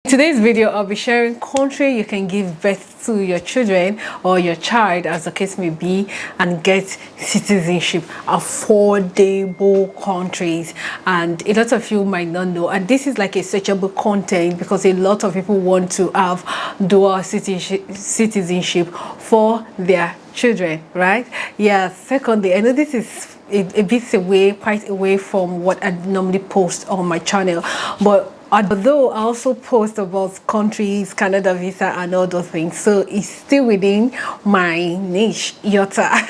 In today's video, I'll be sharing country you can give birth to your children or your child, as the case may be, and get citizenship. Affordable countries, and a lot of you might not know, and this is like a searchable content because a lot of people want to have dual citizenship for their children, right? Yeah. Secondly, I know this is a bit away, quite away from what I normally post on my channel, but although I also post about countries, Canada visa and all those things, so it's still within my niche, Yota.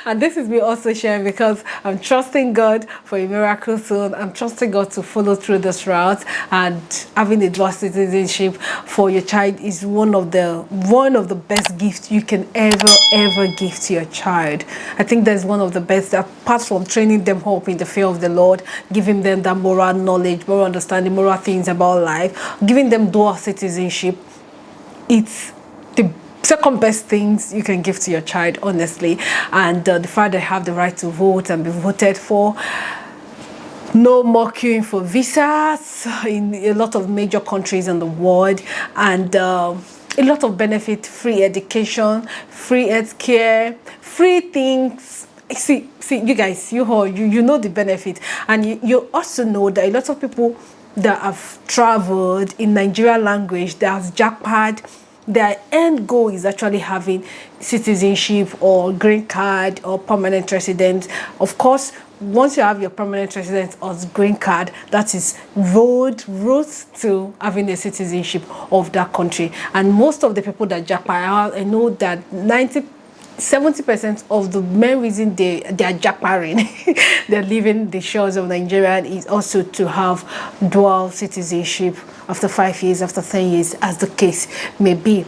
And this is me also sharing because I'm trusting God for a miracle soon. I'm trusting God to follow through this route, and having a dual citizenship for your child is one of the best gifts you can ever give to your child. I think that's one of the best, apart from training them up in the fear of the Lord, giving them that moral knowledge, moral understanding, moral things about life, giving them dual citizenship. It's the second best things you can give to your child, honestly. And the fact they have the right to vote and be voted for, no more queuing for visas in a lot of major countries in the world, and a lot of benefit: free education, free healthcare, free things. See, you guys, you know the benefit, and you also know that a lot of people that have traveled in Nigerian language, that have jackpot, their end goal is actually having citizenship or green card or permanent residence. Of course, once you have your permanent residence or green card, that is route to having a citizenship of that country. And most of the people that jackpot, I know that 70% of the main reason they are jackparing, they're leaving the shores of Nigeria, is also to have dual citizenship after 5 years, after 10 years, as the case may be.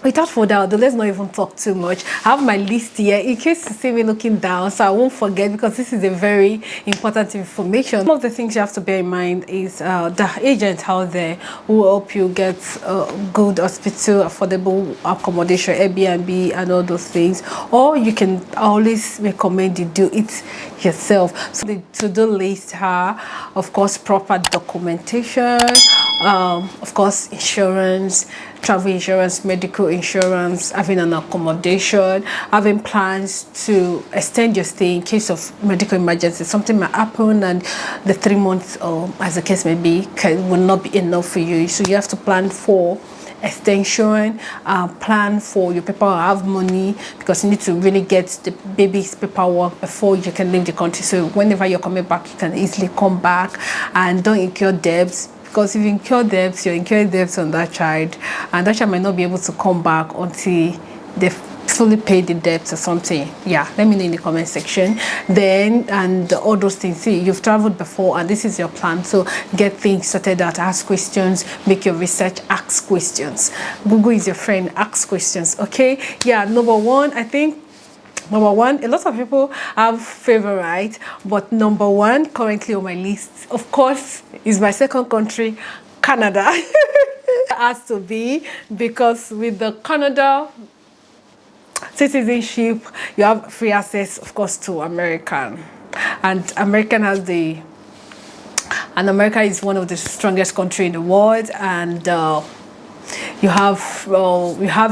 Without further ado, let's not even talk too much. I have my list here in case you see me looking down, so I won't forget, because this is a very important information. Some of the things you have to bear in mind is the agent out there who will help you get good hospital, affordable accommodation, Airbnb and all those things, or you can always recommend you do it yourself. So the to-do list are, of course, proper documentation, of course, insurance, travel insurance, medical insurance, having an accommodation, having plans to extend your stay in case of medical emergency. Something might happen and the 3 months, or as the case may be, will not be enough for you. So you have to plan for extension, plan for your paperwork, have money, because you need to really get the baby's paperwork before you can leave the country. So whenever you're coming back, you can easily come back, and don't incur debts. Because if you incur debts, you're incurring debts on that child, and that child might not be able to come back until they've fully paid the debts or something. Yeah, let me know in the comment section. Then, and all those things. See, you've traveled before and this is your plan, so get things sorted out. Ask questions, make your research, ask questions. Google is your friend, ask questions. Okay, yeah. Number one, a lot of people have favorite, but number one currently on my list, of course, is my second country, Canada. Has to be, because with the Canada citizenship, you have free access, of course, to American, and America is one of the strongest country in the world, and you have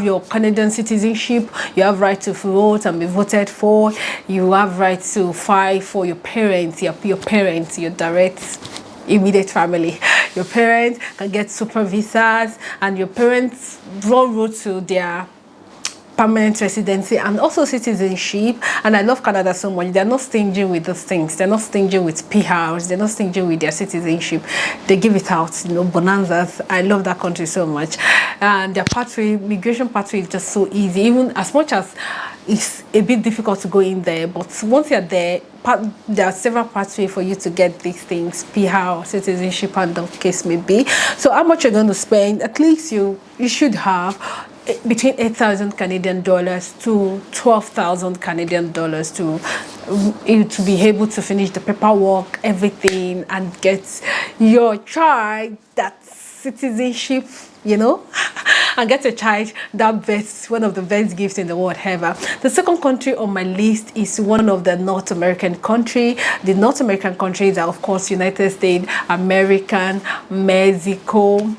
your Canadian citizenship. You have right to vote and be voted for. You have right to file for your parents, your direct immediate family. Your parents can get super visas, and your parents run road to their permanent residency and also citizenship. And I love Canada so much. They're not stingy with those things. They're not stingy with PRs. They're not stingy with their citizenship. They give it out, bonanzas. I love that country so much. And their pathway, migration pathway, is just so easy. Even as much as it's a bit difficult to go in there, but once you're there, there are several pathways for you to get these things, PR, citizenship, and the case may be. So how much you're going to spend? At least you should have between 8,000 Canadian dollars to 12,000 Canadian dollars to be able to finish the paperwork, everything, and get your child that citizenship, and get a child that one of the best gifts in the world ever. The second country on my list is one of the North American country. The North American countries are, of course, United States, American, Mexico,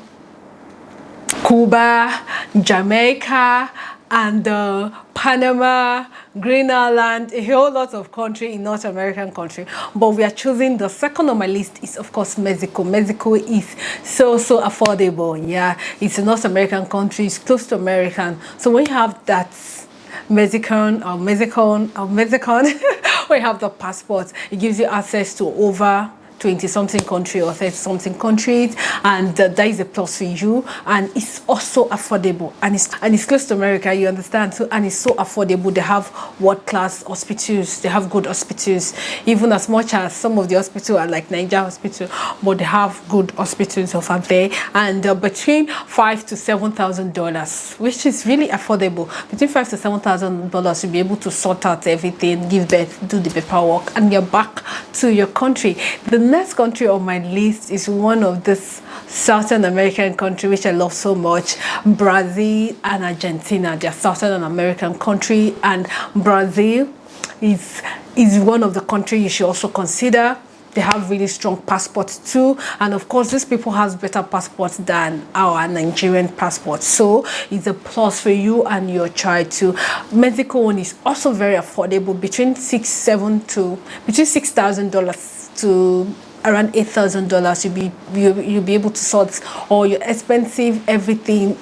Cuba, Jamaica, and Panama, Green Island, a whole lot of country in North American country. But we are choosing the second on my list is of course Mexico. Mexico is so affordable. Yeah, it's a North American country, it's close to American. So when you have that Mexican when you have the passport, it gives you access to over 20-something country or 30-something countries, and that is a plus for you. And it's also affordable, and it's close to America, you understand. So, and it's so affordable. They have world-class hospitals, they have good hospitals, even as much as some of the hospitals are like Niger hospital, but they have good hospitals over there. And between $5,000 to $7,000, which is really affordable. Between $5,000 to $7,000, you'll be able to sort out everything, give birth, do the paperwork, and you're back to your country. The next country on my list is one of this Southern American country which I love so much, Brazil and Argentina. They're Southern American country, and Brazil is one of the countries you should also consider. They have really strong passports too, and of course these people have better passports than our Nigerian passports, so it's a plus for you and your child too. Mexico one is also very affordable, between $6,000 to around $8,000. You'll be able to sort all your expensive everything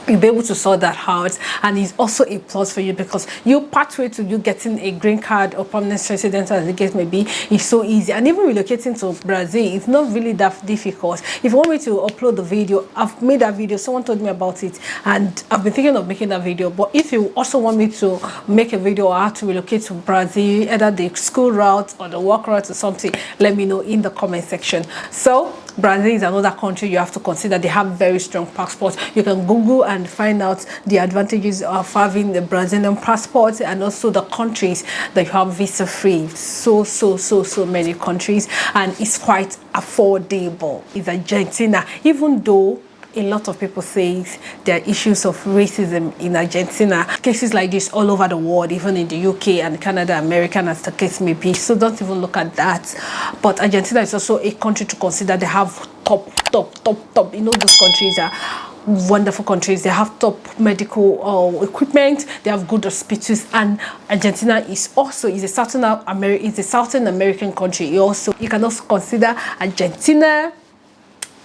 you'll be able to sort that out, and it's also a plus for you because your pathway to you getting a green card or permanent resident, as the case may be, is so easy. And even relocating to Brazil, it's not really that difficult. If you want me to upload the video, I've made that video, someone told me about it, and I've been thinking of making that video. But if you also want me to make a video on how to relocate to Brazil, either the school route or the work route or something, let me know in the comment section. So Brazil is another country you have to consider. They have very strong passports. You can Google and find out the advantages of having the Brazilian passport, and also the countries that you have visa free. So many countries, and it's quite affordable. It's Argentina, even though a lot of people say there are issues of racism in Argentina. Cases like this all over the world, even in the UK and Canada, American as the case may be. So don't even look at that. But Argentina is also a country to consider. They have top. You know, those countries are wonderful countries. They have top medical equipment. They have good hospitals, and Argentina is a Southern American country. You can also consider Argentina.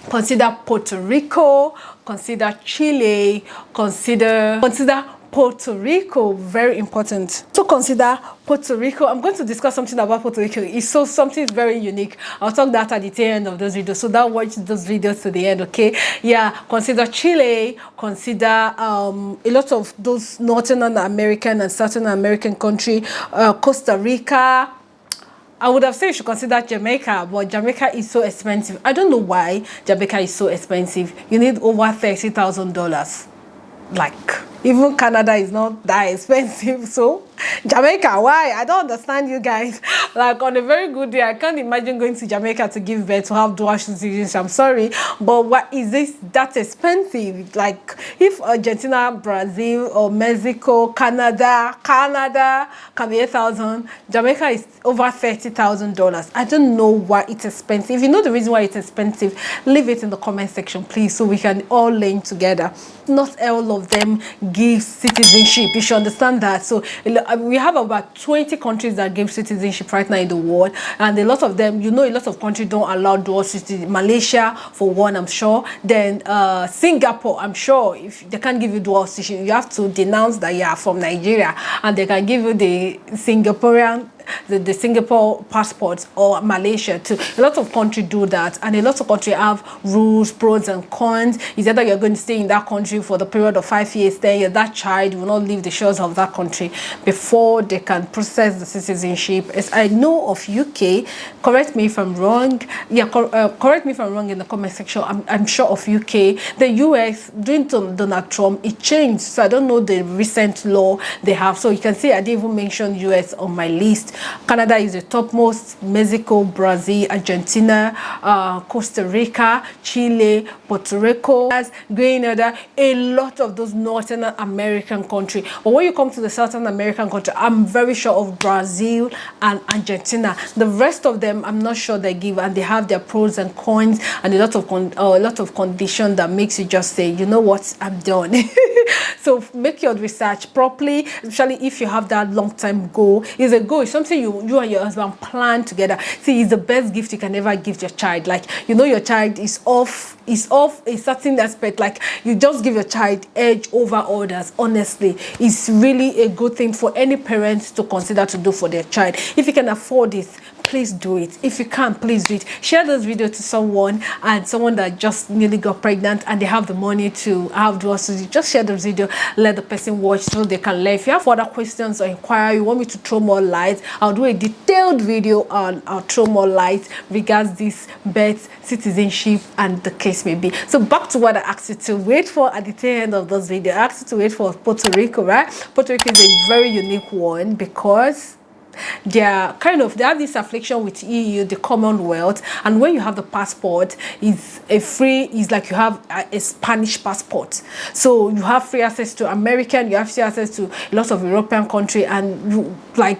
Consider Puerto Rico, consider Chile, consider Puerto Rico, very important. So consider Puerto Rico. I'm going to discuss something about Puerto Rico. It's something very unique. I'll talk that at the tail end of those videos. So don't watch those videos to the end, okay? Yeah, consider Chile, consider a lot of those Northern American and Southern American country, Costa Rica. I would have said you should consider Jamaica, but Jamaica is so expensive. I don't know why Jamaica is so expensive. You need over $30,000. Like, even Canada is not that expensive. So Jamaica, why? I don't understand you guys. Like, on a very good day, I can't imagine going to Jamaica to give birth, to have dual citizenship. I'm sorry, but what is this that expensive? Like, if Argentina, Brazil, or Mexico, Canada can be $8,000, Jamaica is over $30,000. I don't know why it's expensive. If you know the reason why it's expensive, leave it in the comment section, please, so we can all learn together. Not all of them give citizenship. You should understand that. So we have about 20 countries that give citizenship right now in the world, and a lot of them, you know, a lot of countries don't allow dual citizenship. Malaysia, for one, I'm sure. Then Singapore, I'm sure, if they can't give you dual citizenship, you have to denounce that you are from Nigeria, and they can give you the Singaporean the Singapore passports, or Malaysia too. A lot of countries do that, and a lot of countries have rules, pros and cons. Is either you're going to stay in that country for the period of 5 years, then that child will not leave the shores of that country before they can process the citizenship. As I know of UK, correct me if I'm wrong. Yeah, correct me if I'm wrong in the comment section. I'm sure of UK. The US, during Donald Trump, it changed. So I don't know the recent law they have. So you can see I didn't even mention US on my list. Canada is the topmost, Mexico, Brazil, Argentina, Costa Rica, Chile, Puerto Rico, Grenada, a lot of those Northern American countries. But when you come to the Southern American country, I'm very sure of Brazil and Argentina. The rest of them, I'm not sure they give, and they have their pros and cons and a lot of conditions that makes you just say, you know what, I'm done. So make your research properly, especially if you have that long-term goal. It's a goal, it's something you and your husband plan together. See, it's the best gift you can ever give your child. Like, you know, your child is off a certain aspect. Like, you just give your child edge over others. Honestly, it's really a good thing for any parents to consider to do for their child. If you can afford it, please do it. If you can't, please do it. Share this video to someone that just nearly got pregnant and they have the money to have dual citizenship. Just share this video, let the person watch so they can learn. If you have other questions or inquiry, you want me to throw more light, I'll do a detailed video on, I'll throw more light regards this birth citizenship and the case may be. So back to what I asked you to wait for at the tail end of this video. I asked you to wait for Puerto Rico, right? Puerto Rico is a very unique one because they have this affliction with EU, the Commonwealth, and when you have the passport, it's like you have a Spanish passport. So you have free access to American, you have free access to lots of European country, and you are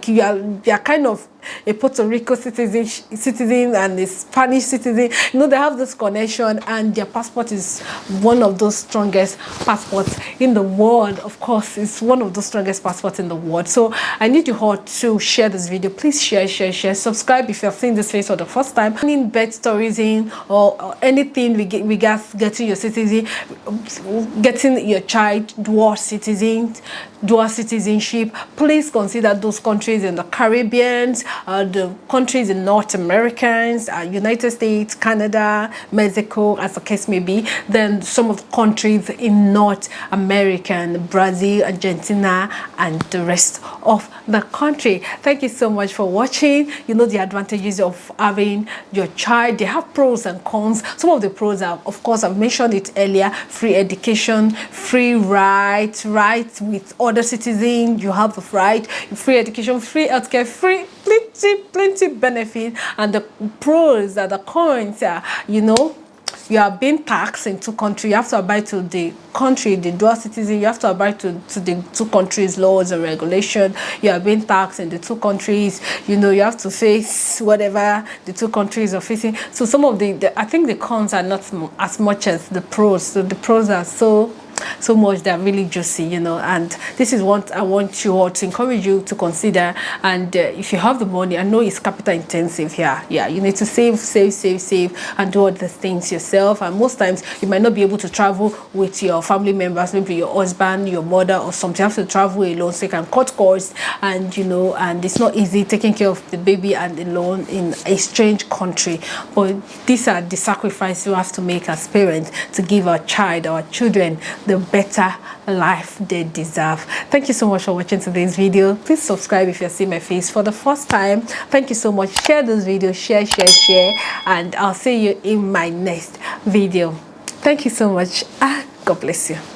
kind of a Puerto Rico citizen and a Spanish citizen. You know, they have this connection, and their passport is one of those strongest passports in the world. Of course, it's one of the strongest passports in the world. So I need you all to share this video. Please share. Subscribe if you're seeing this face for the first time. In birth tourism or anything regards getting your citizen, getting your child dual citizenship, please consider those countries in the Caribbean, the countries in North Americans, United States, Canada, Mexico, as the case may be, then some of the countries in North America, Brazil, Argentina, and the rest of the country. Thank you so much for watching. You know the advantages of having your child. They have pros and cons. Some of the pros are, of course, I've mentioned it earlier: free education, free rights with other citizens. You have the right, free education, free healthcare, free plenty benefit. And the pros are the cons are, you know, you are being taxed in two countries. You have to abide to the country, the dual citizen. You have to abide to the two countries' laws and regulation. You are being taxed in the two countries. You know, you have to face whatever the two countries are facing. So some of I think the cons are not as much as the pros. So the pros are so much, they're really juicy, you know, and this is what I want you all to encourage you to consider. And if you have the money, I know it's capital intensive here. Yeah, you need to save and do all the things yourself. And most times you might not be able to travel with your family members, maybe your husband, your mother, or something. You have to travel alone, so you can cut costs. And you know, and it's not easy taking care of the baby and alone in a strange country. But these are the sacrifices you have to make as parents to give our children the better life they deserve. Thank you so much for watching today's video. Please subscribe if you're seeing my face for the first time. Thank you so much. Share this video, share, and I'll see you in my next video. Thank you so much. God bless you.